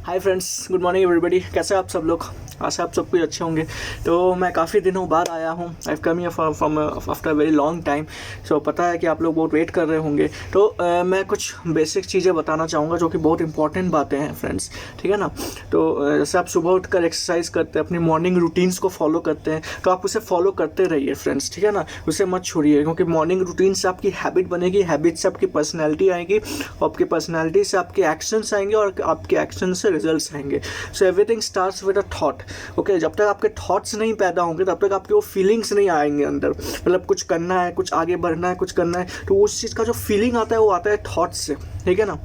Hi friends, good morning everybody. कैसे आप सब लोग? आशा आप सब कुछ अच्छे होंगे। तो मैं काफ़ी दिनों बाद आया हूँ। I come here from after very long time. So पता है कि आप लोग बहुत वेट कर रहे होंगे। तो मैं कुछ बेसिक चीज़ें बताना चाहूँगा जो कि बहुत इंपॉर्टेंट बातें हैं फ्रेंड्स, ठीक है ना। तो जैसे आप सुबह उठकर एक्सरसाइज करते हैं, अपनी मॉर्निंग रूटीन्स को फॉलो करते हैं, तो आप उसे फॉलो करते रहिए फ्रेंड्स, ठीक है ना। उसे मत छोड़िए, क्योंकि मॉर्निंग रूटीन से आपकी हैबिट बनेगी, हैबिट से आपकी पर्सनैलिटी आएगी, आपकी पर्सनैलिटी से आपके एक्शंस आएंगे और आपके एक्शन से रिजल्ट्स आएंगे। So everything starts with a thought. Okay, जब तक आपके थॉट्स नहीं पैदा होंगे तब तक आपके वो फीलिंग्स नहीं आएंगे अंदर। मतलब कुछ करना है, कुछ आगे बढ़ना है, कुछ करना है, तो उस चीज़ का जो फीलिंग आता है वो आता है थॉट्स से, ठीक है ना।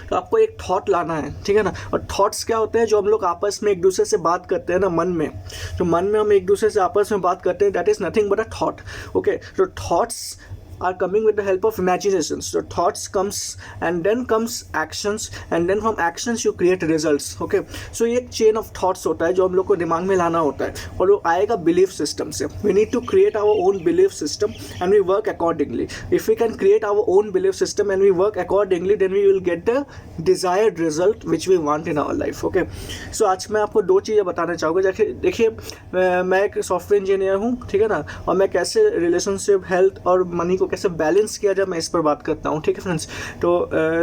तो आपको एक थॉट लाना है, ठीक है ना। और थॉट्स क्या होते हैं? जो हम लोग आपस में एक दूसरे से बात करते हैं ना, मन में, जो मन में हम एक दूसरे से आपस में बात करते हैं, that is nothing but a thought. Okay, तो thoughts are coming with the help of imaginations. So thoughts comes and then comes actions, and then from actions you create results. Okay, so ये एक chain of thoughts होता है जो हम लोग को दिमाग में लाना होता है, और वो आएगा belief system से. We need to create our own belief system and we work accordingly. If we can create our own belief system and we work accordingly, then we will get the desired result which we want in our life. Okay, so आज मैं आपको दो चीज़ें बताना चाहूँगा। देखिए मैं एक सॉफ्टवेयर इंजीनियर हूँ, ठीक है ना, और मैं कैसे रिलेशनशिप, हेल्थ और मनी को कैसे बैलेंस किया जाए मैं इस पर बात करता हूँ, ठीक है फ्रेंड्स। तो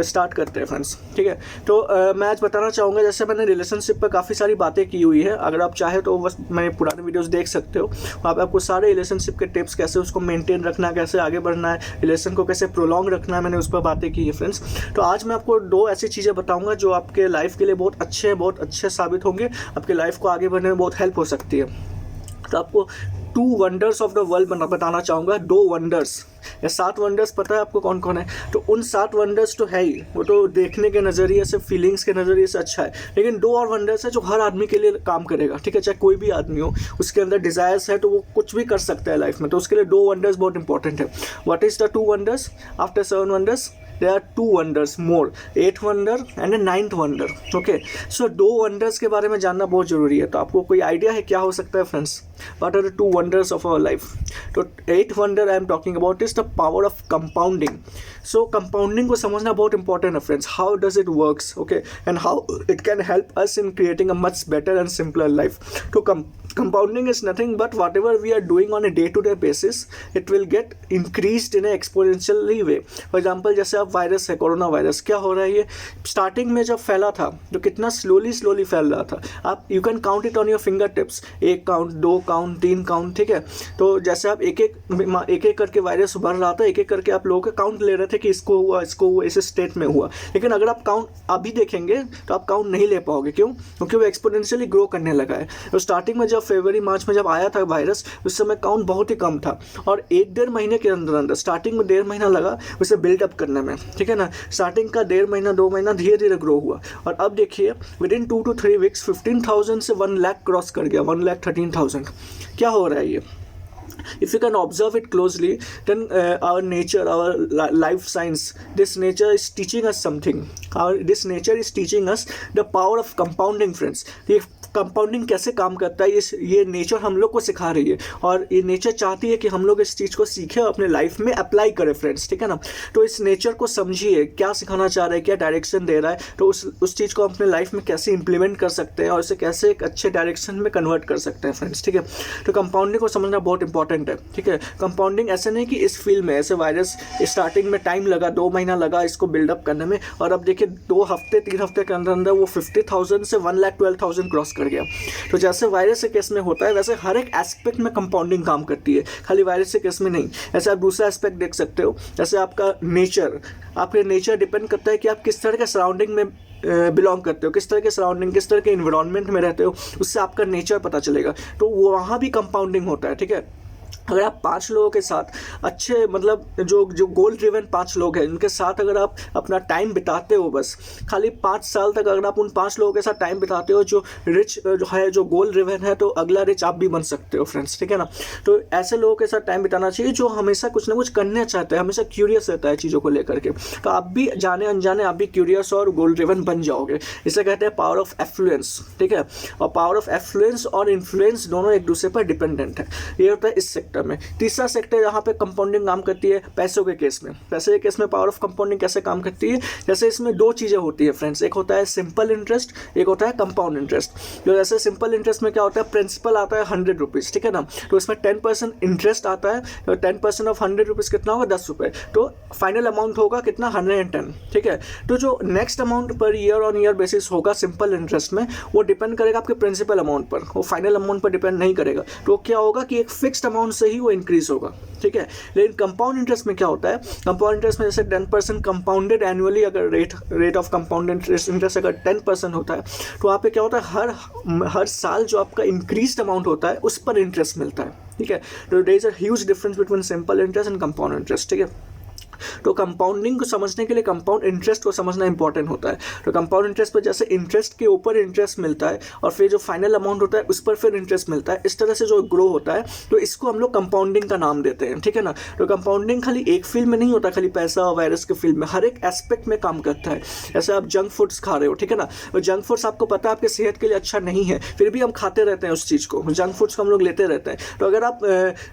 स्टार्ट करते हैं फ्रेंड्स, ठीक है। तो मैं आज बताना चाहूँगा, जैसे मैंने रिलेशनशिप पर काफ़ी सारी बातें की हुई है। अगर आप चाहे तो बस मैंने पुराने वीडियोस देख सकते हो, वहाँ पे आपको सारे रिलेशनशिप के टिप्स, कैसे उसको मेंटेन रखना, कैसे आगे बढ़ना है, रिलेशन को कैसे प्रोलॉन्ग रखना है, मैंने उस पर बातें की है फ्रेंड्स। तो आज मैं आपको दो ऐसी चीज़ें बताऊँगा जो आपके लाइफ के लिए बहुत अच्छे साबित होंगे, आपके लाइफ को आगे बढ़ने में बहुत हेल्प हो सकती है। तो आपको 2 वंडर्स ऑफ द वर्ल्ड बताना चाहूँगा। 2 वंडर्स या 7 वंडर्स, पता है आपको कौन कौन है? तो उन 7 वंडर्स तो है ही, वो तो देखने के नज़रिए से, फीलिंग्स के नज़रिए से अच्छा है, लेकिन 2 और वंडर्स है जो हर आदमी के लिए काम करेगा, ठीक है। चाहे कोई भी आदमी हो, उसके अंदर डिज़ायर्स है तो वो कुछ भी कर सकता है लाइफ में, तो उसके लिए 2 वंडर्स बहुत इंपॉर्टेंट है। What is the 2 wonders? After 7 wonders there are 2 wonders more, 8th wonder and a 9th wonder. Okay, so 2 wonders के बारे में जानना बहुत ज़रूरी है। तो आपको कोई आइडिया है क्या हो सकता है friends? What are the 2 wonders of our life? तो 8th wonder I am talking about is the power of compounding. So compounding को समझना बहुत important है friends. How does it works? Okay, and how it can help us in creating a much better and simpler life. तो compounding is nothing but whatever we are doing on a day-to-day basis, it will get increased in a exponentially way. For example, जैसे आप virus है, corona virus, क्या हो रहा है? ये starting में जब फैला था तो कितना स्लोली फैल रहा था। आप you can count it on your finger tips, 1 count, 2 count, 3 count, ठीक है। तो जैसे आप एक एक करके वायरस बढ़ रहा था, एक करके आप लोगों के काउंट ले रहे थे कि इसको हुआ, इस स्टेट में हुआ। लेकिन अगर आप काउंट अभी देखेंगे तो आप काउंट नहीं ले पाओगे। क्यों? क्योंकि वो एक्सपोनेंशियली ग्रो करने लगा है। तो स्टार्टिंग में जब फरवरी मार्च में जब आया था वायरस, उस समय काउंट बहुत ही कम था, और 1-1.5 महीने के अंदर स्टार्टिंग में 1.5 महीना लगा उसे बिल्डअप करने में, ठीक है ना। स्टार्टिंग का 1.5 महीना 2 महीना धीरे धीरे ग्रो हुआ, और अब देखिए विद इन 2 to 3 वीक्स 15,000 से 1 लाख क्रॉस कर गया, 1,13,000। क्या हो रहा है ये? If you can observe it closely, then our nature, our life science, this nature is teaching us something. This nature is teaching us the power of compounding, friends. Compounding कैसे काम करता है, ये नेचर हम लोग को सिखा रही है, और ये नेचर चाहती है कि हम लोग इस चीज़ को सीखें और अपने लाइफ में अप्लाई करें फ्रेंड्स, ठीक है ना। तो इस नेचर को समझिए, क्या सिखाना चाह रहा है, क्या डायरेक्शन दे रहा है, तो उस चीज़ को अपने लाइफ में कैसे इंप्लीमेंट कर सकते हैं और इसे कैसे एक अच्छे डायरेक्शन में कन्वर्ट कर सकते हैं फ्रेंड्स, ठीक है। तो कंपाउंडिंग को समझना बहुत इंपॉर्टेंट है, ठीक है। कंपाउंडिंग ऐसे नहीं कि इस फील्ड में, ऐसे वायरस स्टार्टिंग में टाइम लगा, 2 महीना लगा इसको बिल्डअप करने में, और अब देखिए 2 हफ्ते 3 हफ्ते के अंदर वो 50,000 से 1,12,000 क्रॉस कर गया। तो जैसे वायरस के केस में होता है, वैसे हर एक एस्पेक्ट में कंपाउंडिंग काम करती है, खाली वायरस के केस में नहीं। ऐसे आप दूसरा एस्पेक्ट देख सकते हो, जैसे आपका नेचर, आपके नेचर डिपेंड करता है कि आप किस तरह के सराउंडिंग में बिलोंग करते हो, किस तरह के सराउंडिंग, किस तरह के इन्वायरमेंट में रहते हो, उससे आपका नेचर पता चलेगा। तो वहाँ भी कंपाउंडिंग होता है, ठीक है। अगर आप 5 लोगों के साथ अच्छे, मतलब जो गोल ड्रिवन 5 लोग हैं, इनके साथ अगर आप अपना टाइम बिताते हो, बस खाली 5 साल तक अगर आप उन 5 लोगों के साथ टाइम बिताते हो जो रिच जो है, जो गोल ड्रिवन है, तो अगला रिच आप भी बन सकते हो फ्रेंड्स, ठीक है ना। तो ऐसे लोगों के साथ टाइम बिताना चाहिए जो हमेशा कुछ ना कुछ करना चाहते हैं, हमेशा क्यूरियस रहता है चीज़ों को लेकर के। तो आप भी जाने अनजाने आप भी क्यूरियस और गोल ड्रिवन बन जाओगे। इसे कहते हैं पावर ऑफ एफ्लुएंस, ठीक है। और पावर ऑफ एफ्लुएंस और इन्फ्लुएंस दोनों एक दूसरे पर डिपेंडेंट है। ये होता है इस सेक्टर टर्म में। तीसरा सेक्टर यहाँ पे कंपाउंडिंग काम करती है पैसों के केस में। पैसे के केस में पावर ऑफ कंपाउंडिंग कैसे काम करती है, जैसे इसमें दो चीज़ें होती है फ्रेंड्स, एक होता है सिंपल इंटरेस्ट, एक होता है कंपाउंड इंटरेस्ट। जो जैसे सिंपल इंटरेस्ट में क्या होता है, प्रिंसिपल आता है 100 रुपीज़, ठीक है ना, तो इसमें 10% इंटरेस्ट आता है, तो 10% ऑफ 100 रुपीज़ कितना होगा, 10 रुपये, तो फाइनल अमाउंट होगा कितना, 110, ठीक है। तो जो next amount per year on year basis होगा सिंपल इंटरेस्ट में, वो डिपेंड करेगा आपके प्रिंसिपल अमाउंट पर, वो फाइनल अमाउंट पर डिपेंड नहीं करेगा। तो क्या होगा कि एक फिक्स्ड अमाउंट से ही वो इंक्रीज होगा, ठीक है। लेकिन कंपाउंड इंटरेस्ट में क्या होता है, कंपाउंड इंटरेस्ट में जैसे 10% कंपाउंडेड एनुअली, अगर रेट ऑफ कंपाउंड इंटरेस्ट अगर 10% होता है, तो वहाँ पे क्या होता है, हर साल जो आपका इंक्रीज्ड अमाउंट होता है उस पर इंटरेस्ट मिलता है, ठीक है। तो there is a huge difference between simple interest and compound interest, ठीक है। तो कंपाउंडिंग को समझने के लिए कंपाउंड इंटरेस्ट को समझना इंपॉर्टेंट होता है। तो कंपाउंड इंटरेस्ट पर जैसे इंटरेस्ट के ऊपर इंटरेस्ट मिलता है और फिर जो फाइनल अमाउंट होता है उस पर फिर इंटरेस्ट मिलता है, इस तरह से जो ग्रो होता है, तो इसको हम लोग कंपाउंडिंग का नाम देते हैं, ठीक है ना। तो कंपाउंडिंग खाली एक फील्ड में नहीं होता, खाली पैसा और वायरस के फील्ड में, हर एक एस्पेक्ट में काम करता है। जैसे आप जंक फूड्स खा रहे हो, ठीक है ना, तो जंक फूड्स आपको पता है आपके सेहत के लिए अच्छा नहीं है, फिर भी हम खाते रहते हैं उस चीज़ को, जंक फूड्स को हम लोग लेते रहते हैं। तो अगर आप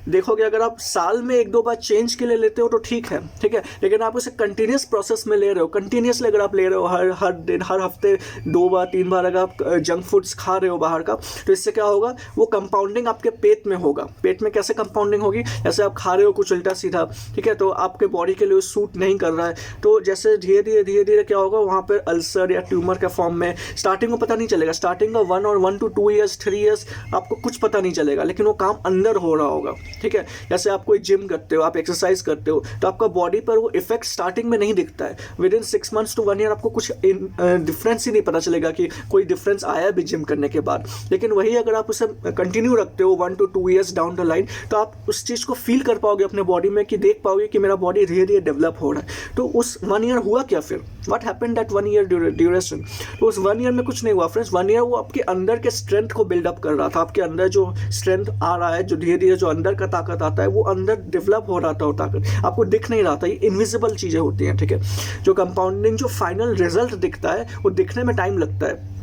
देखोगे, अगर आप साल में 1-2 बार चेंज के लिए लेते हो तो ठीक है, ठीक है, लेकिन आप उसे कंटिन्यूस प्रोसेस में ले रहे हो, कंटिन्यूसली अगर आप ले रहे हो, हर दिन, हर हफ्ते 2 बार 3 बार अगर आप जंक फूड्स खा रहे हो बाहर का, तो इससे क्या होगा, वो कंपाउंडिंग आपके पेट में होगा। पेट में कैसे कंपाउंडिंग होगी, जैसे आप खा रहे हो कुछ उल्टा सीधा, ठीक है, तो आपके बॉडी के लिए सूट नहीं कर रहा है, तो जैसे धीरे धीरे क्या होगा, वहाँ पर अल्सर या ट्यूमर के फॉर्म में, स्टार्टिंग में पता नहीं चलेगा, स्टार्टिंग का 1 to 2 years 3 years आपको कुछ पता नहीं चलेगा, लेकिन वो काम अंदर हो रहा होगा, ठीक है। जैसे आप कोई जिम करते हो, आप एक्सरसाइज करते हो, तो आपका बॉडी पर वो इफेक्ट स्टार्टिंग में नहीं दिखता है, with in 6 months to 1 year आपको कुछ डिफरेंस ही नहीं पता चलेगा कि कोई डिफरेंस आया भी जिम करने के बाद। लेकिन वही अगर आप उसे कंटिन्यू रखते हो 1 to 2 years down the line, तो आप उस चीज़ को फील कर पाओगे अपने बॉडी में, कि देख पाओगे कि मेरा बॉडी धीरे धीरे डेवलप हो रहा है। तो उस 1 year हुआ क्या फिर, what happened that 1 year duration, तो उस 1 year में कुछ नहीं हुआ फ्रेंड्स। 1 year वो आपके अंदर के स्ट्रेंथ को बिल्डअप कर रहा था, आपके अंदर जो स्ट्रेंथ आ रहा है, जो धीरे धीरे जो अंदर का ताकत आता है, वो अंदर डेवलप हो रहा था, वो ताकत आपको दिख नहीं रहा था, ये इनविजिबल चीज़ें होती हैं, ठीक है। जो कंपाउंडिंग जो फाइनल रिजल्ट दिखता है, वो दिखने में टाइम लगता है,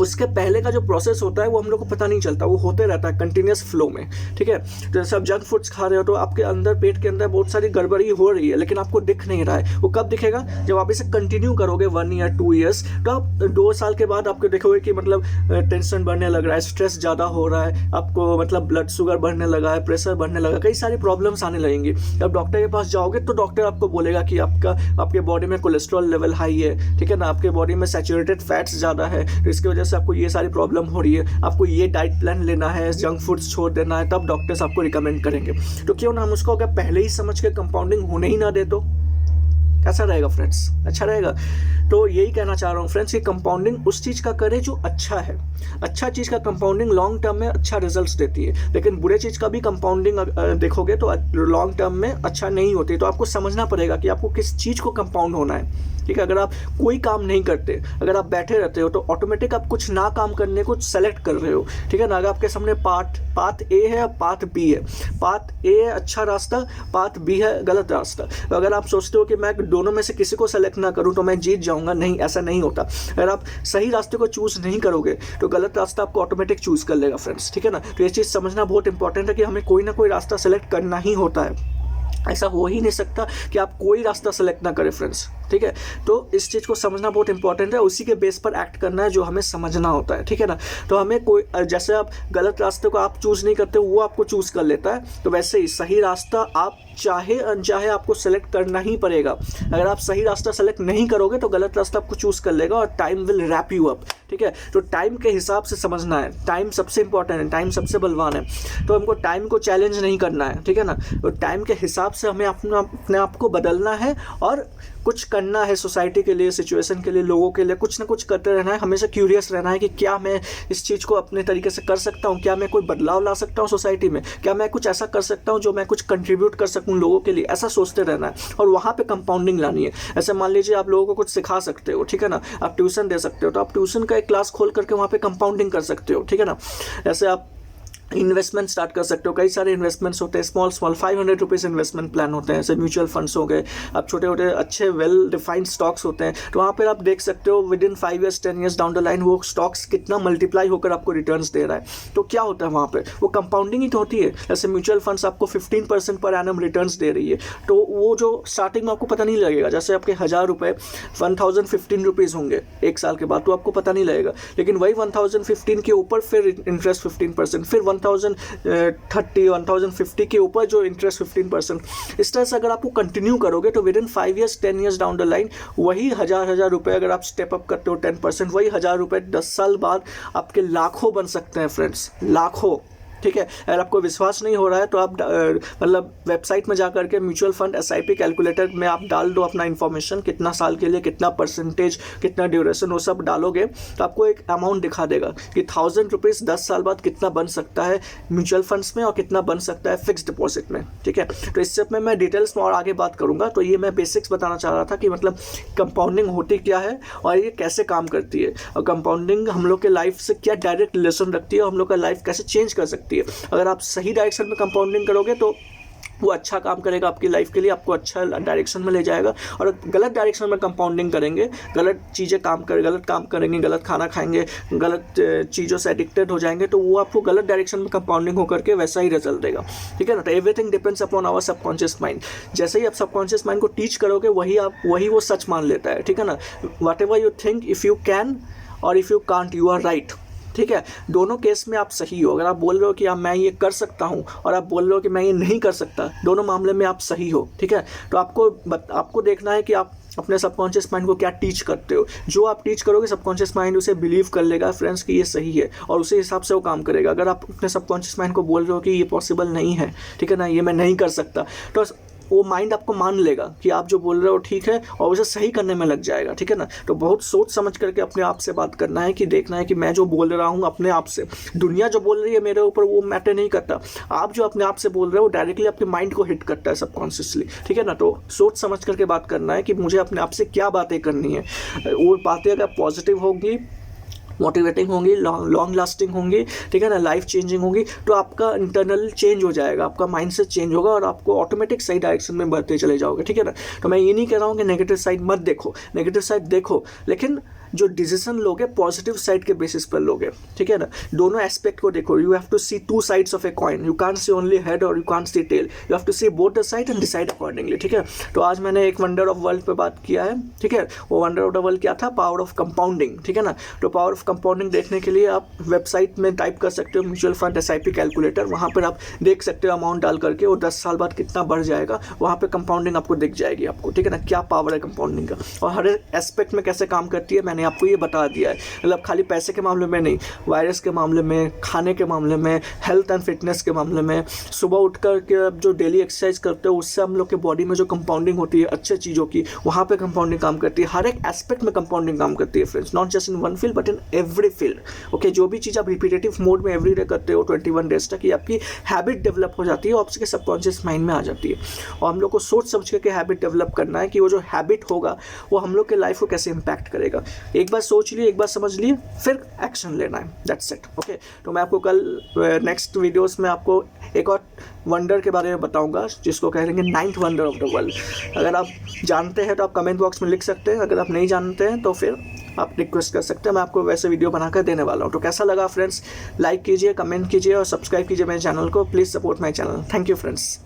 उसके पहले का जो प्रोसेस होता है वो हम लोग को पता नहीं चलता, वो होते रहता है कंटिन्यूस फ्लो में, ठीक है। तो जैसे आप जंक फूड्स खा रहे हो, तो आपके अंदर, पेट के अंदर बहुत सारी गड़बड़ी हो रही है, लेकिन आपको दिख नहीं रहा है। वो कब दिखेगा, जब आप इसे कंटिन्यू करोगे 1 year 2 years, तो आप 2 साल के बाद आपको देखोगे कि मतलब टेंशन बढ़ने लग रहा है, स्ट्रेस ज़्यादा हो रहा है, आपको मतलब ब्लड शुगर बढ़ने लगा है, प्रेशर बढ़ने लगा, कई सारी प्रॉब्लम्स आने लगेंगी। जब डॉक्टर के पास जाओगे तो डॉक्टर आपको बोलेगा कि आपके बॉडी में कोलेस्ट्रॉल लेवल हाई है, ठीक है ना, आपके बॉडी में सैचुरेटेड फैट्स ज़्यादा है, तो इसकी वजह से आपको ये सारी प्रॉब्लम हो रही है, आपको ये डाइट प्लान लेना है, जंक फूड्स छोड़ देना है, तब डॉक्टर्स आपको रिकमेंड करेंगे। तो क्यों ना हम उसको अगर पहले ही समझ के कंपाउंडिंग होने ही ना दे, तो कैसा रहेगा फ्रेंड्स, अच्छा रहेगा। तो यही कहना चाह रहा हूँ फ्रेंड्स कि कंपाउंडिंग उस चीज़ का करे जो अच्छा है। अच्छा चीज़ का कंपाउंडिंग लॉन्ग टर्म में अच्छा रिजल्ट्स देती है, लेकिन बुरे चीज़ का भी कंपाउंडिंग देखोगे तो लॉन्ग टर्म में अच्छा नहीं होती। तो आपको समझना पड़ेगा कि आपको किस चीज़ को कंपाउंड होना है, ठीक है। अगर आप कोई काम नहीं करते, अगर आप बैठे रहते हो, तो ऑटोमेटिक आप कुछ ना काम करने को सेलेक्ट कर रहे हो, ठीक है ना। अगर आपके सामने पाथ ए है और पाथ बी है, पाथ ए है अच्छा रास्ता, पाथ बी है गलत रास्ता, तो अगर आप सोचते हो कि मैं दोनों में से किसी को सेलेक्ट ना करूं तो मैं जीत जाऊंगा, नहीं, ऐसा नहीं होता। अगर आप सही रास्ते को चूज़ नहीं करोगे तो गलत रास्ता आपको ऑटोमेटिक चूज़ कर लेगा फ्रेंड्स, ठीक है ना। तो ये चीज़ समझना बहुत इंपॉर्टेंट है कि हमें कोई ना कोई रास्ता सेलेक्ट करना ही होता है, ऐसा हो ही नहीं सकता कि आप कोई रास्ता सेलेक्ट ना करें फ्रेंड्स, ठीक है। तो इस चीज़ को समझना बहुत इंपॉर्टेंट है, उसी के बेस पर एक्ट करना है जो हमें समझना होता है, ठीक है ना। तो हमें कोई, जैसे आप गलत रास्ते को आप चूज़ नहीं करते, वो आपको चूज़ कर लेता है, तो वैसे ही सही रास्ता आप चाहे अनचाहे आपको सेलेक्ट करना ही पड़ेगा। अगर आप सही रास्ता सेलेक्ट नहीं करोगे तो गलत रास्ता आपको चूज़ कर लेगा और time will wrap you up, ठीक है। तो टाइम के हिसाब से समझना है, टाइम सबसे इंपॉर्टेंट है, टाइम सबसे बलवान है, तो हमको टाइम को चैलेंज नहीं करना है, ठीक है ना। तो टाइम के हिसाब से हमें अपने आप को बदलना है और कुछ करना है सोसाइटी के लिए, सिचुएशन के लिए, लोगों के लिए, कुछ ना कुछ करते रहना है। हमेशा क्यूरियस रहना है कि क्या मैं इस चीज़ को अपने तरीके से कर सकता हूँ, क्या मैं कोई बदलाव ला सकता हूँ सोसाइटी में, क्या मैं कुछ ऐसा कर सकता हूँ जो मैं कुछ कंट्रीब्यूट कर सकूँ लोगों के लिए, ऐसा सोचते रहना है। और वहाँ पे कंपाउंडिंग लानी है। ऐसे मान लीजिए आप लोगों को कुछ सिखा सकते हो, ठीक है ना, आप ट्यूशन दे सकते हो, तो आप ट्यूशन का एक क्लास खोल करके वहाँ पे कंपाउंडिंग कर सकते हो, ठीक है ना। ऐसे आप इन्वेस्टमेंट स्टार्ट कर सकते हो। कई सारे इन्वेस्टमेंट्स होते हैं, स्मॉल 500 रुपीज़ इन्वेस्टमेंट प्लान होते हैं, जैसे म्यूचुअल फंड्स हो गए, अब छोटे छोटे अच्छे वेल डिफाइंड स्टॉक्स होते हैं। तो वहाँ पर आप देख सकते हो with in 5 years 10 years down the line वो स्टॉक्स कितना मल्टीप्लाई होकर आपको रिटर्न्स दे रहा है। तो क्या होता है वहाँ पर, वो कंपाउंडिंग ही तो होती है। जैसे म्यूचुअल फंड्स आपको 15% पर एनम रिटर्न्स दे रही है, तो वो जो स्टार्टिंग में आपको पता नहीं लगेगा। जैसे आपके 1000 रुपये 1015 रुपीज़ होंगे एक साल के बाद, तो आपको पता नहीं लगेगा। लेकिन वही 1015 के ऊपर फिर इंटरेस्ट 15%, फिर 1030 1050 के ऊपर जो इंटरेस्ट 15%। इस तरह से अगर आपको कंटिन्यू करोगे तो with in 5 years 10 years down the line वही हजार रुपए अगर आप स्टेप अप करते हो 10%, वही 1000 रुपये 10 साल बाद आपके लाखों बन सकते हैं फ्रेंड्स, लाखों। ठीक है, अगर आपको विश्वास नहीं हो रहा है तो आप मतलब वेबसाइट में जा करके म्यूचुअल फंड SIP कैलकुलेटर में आप डाल दो अपना इन्फॉर्मेशन, कितना साल के लिए, कितना परसेंटेज, कितना ड्यूरेशन, वो सब डालोगे तो आपको एक अमाउंट दिखा देगा कि 1000 रुपीज़ 10 साल बाद कितना बन सकता है म्यूचुअल फंड्स में और कितना बन सकता है फिक्स डिपॉजिट में। ठीक है, तो इससे में मैं डिटेल्स में और आगे बात करूँगा। तो ये मैं बेसिक्स बताना चाह रहा था कि मतलब कंपाउंडिंग होती क्या है और ये कैसे काम करती है, और कंपाउंडिंग हम लोग के लाइफ से क्या डायरेक्ट रिलेशन रखती है और हम लोग का लाइफ कैसे चेंज कर सकती है। अगर आप सही डायरेक्शन में कंपाउंडिंग करोगे तो वो अच्छा काम करेगा आपकी लाइफ के लिए, आपको अच्छा डायरेक्शन में ले जाएगा। और गलत डायरेक्शन में कंपाउंडिंग करेंगे, गलत काम करेंगे, गलत खाना खाएंगे, गलत चीज़ों से एडिक्टेड हो जाएंगे, तो वो आपको गलत डायरेक्शन में कंपाउंडिंग होकर के वैसा ही रिजल्ट देगा। ठीक है ना, तो everything depends upon our subconscious mind. जैसे ही आप सबकॉन्शियस माइंड को टीच करोगे वही वो सच मान लेता है। ठीक है ना, whatever you think, if you can और if you can't, you are right. ठीक है, दोनों केस में आप सही हो। अगर आप बोल रहे हो कि मैं ये कर सकता हूँ और आप बोल रहे हो कि मैं ये नहीं कर सकता, दोनों मामले में आप सही हो। ठीक है, तो आपको देखना है कि आप अपने सबकॉन्शियस माइंड को क्या टीच करते हो। जो आप टीच करोगे सबकॉन्शियस माइंड उसे बिलीव कर लेगा फ्रेंड्स कि ये सही है, और उसी हिसाब से वो काम करेगा। अगर आप अपने सबकॉन्शियस माइंड को बोल रहे हो कि ये पॉसिबल नहीं है, ठीक है ना, ये मैं नहीं कर सकता, तो वो माइंड आपको मान लेगा कि आप जो बोल रहे हो ठीक है और उसे सही करने में लग जाएगा। ठीक है ना, तो बहुत सोच समझ करके अपने आप से बात करना है कि देखना है कि मैं जो बोल रहा हूँ अपने आप से, दुनिया जो बोल रही है मेरे ऊपर वो मैटर नहीं करता। आप जो अपने आप से बोल रहे हो डायरेक्टली आपके माइंड को हिट करता है सबकॉन्शियसली। ठीक है ना, तो सोच समझ करके बात करना है कि मुझे अपने आप से क्या बातें करनी है। वो बातें अगर पॉजिटिव होगी, मोटिवेटिंग होंगी, लॉन्ग लास्टिंग होंगी, ठीक है ना, लाइफ चेंजिंग होंगी, तो आपका इंटरनल चेंज हो जाएगा, आपका माइंडसेट चेंज होगा और आपको ऑटोमेटिक सही डायरेक्शन में बढ़ते चले जाओगे। ठीक है ना, तो मैं ये नहीं कह रहा हूँ कि नेगेटिव साइड मत देखो, नेगेटिव साइड देखो, लेकिन जो डिसीजन लोगे पॉजिटिव साइड के बेसिस पर लोगे। ठीक है ना, दोनों एस्पेक्ट को देखो। You have to see two sides of a coin, you can't see only head और you can't see tail, you have to see both the side and decide accordingly. ठीक है, तो आज मैंने एक वंडर ऑफ वर्ल्ड पे बात किया है। ठीक है, वो वंडर ऑफ द वर्ल्ड क्या था, पावर ऑफ कंपाउंडिंग। ठीक है ना, तो पावर ऑफ कंपाउंडिंग देखने के लिए आप वेबसाइट में टाइप कर सकते हो म्यूचुअल फंड SIP कैलकुलेटर, वहाँ पर आप देख सकते हो अमाउंट डाल करके वो 10 साल बाद कितना बढ़ जाएगा, वहाँ पे कंपाउंडिंग आपको दिख जाएगी आपको। ठीक है ना, क्या पावर है कंपाउंडिंग का और हर एस्पेक्ट में कैसे काम करती है मैंने आपको ये बता दिया है। मतलब खाली पैसे के मामले में नहीं, वायरस के मामले में, खाने के मामले में, हेल्थ एंड फिटनेस के मामले में, सुबह उठकर के जो डेली एक्सरसाइज करते हो उससे हम लोग के बॉडी में जो कंपाउंडिंग होती है अच्छे चीज़ों की, वहाँ पे कंपाउंडिंग काम करती है। हर एक एस्पेक्ट में कंपाउंडिंग काम करती है friends, not just in one field but in every field. Okay, जो भी चीज़ आप रिपीटेटिव मोड में एवरी डे करते हो 21 डेज तक, ये आपकी हैबिट डेवलप हो जाती है और आपके सबकॉन्शियस माइंड में आ जाती है। और हम लोग को सोच समझ के हैबिट डेवलप करना है कि वो जो हैबिट होगा वो हम लोग के लाइफ को कैसे इम्पैक्ट करेगा। एक बार सोच लिए, एक बार समझ लिए, फिर एक्शन लेना है, दैट्स इट। ओके, तो मैं आपको कल नेक्स्ट वीडियोस में आपको एक और वंडर के बारे में बताऊंगा जिसको कहेंगे 9th wonder of the world. अगर आप जानते हैं तो आप कमेंट बॉक्स में लिख सकते हैं, अगर आप नहीं जानते हैं तो फिर आप रिक्वेस्ट कर सकते हैं, मैं आपको वैसे वीडियो बनाकर देने वाला हूँ। तो कैसा लगा फ्रेंड्स, लाइक कीजिए, कमेंट कीजिए और सब्सक्राइब कीजिए मेरे चैनल को। Please support my channel. Thank you friends.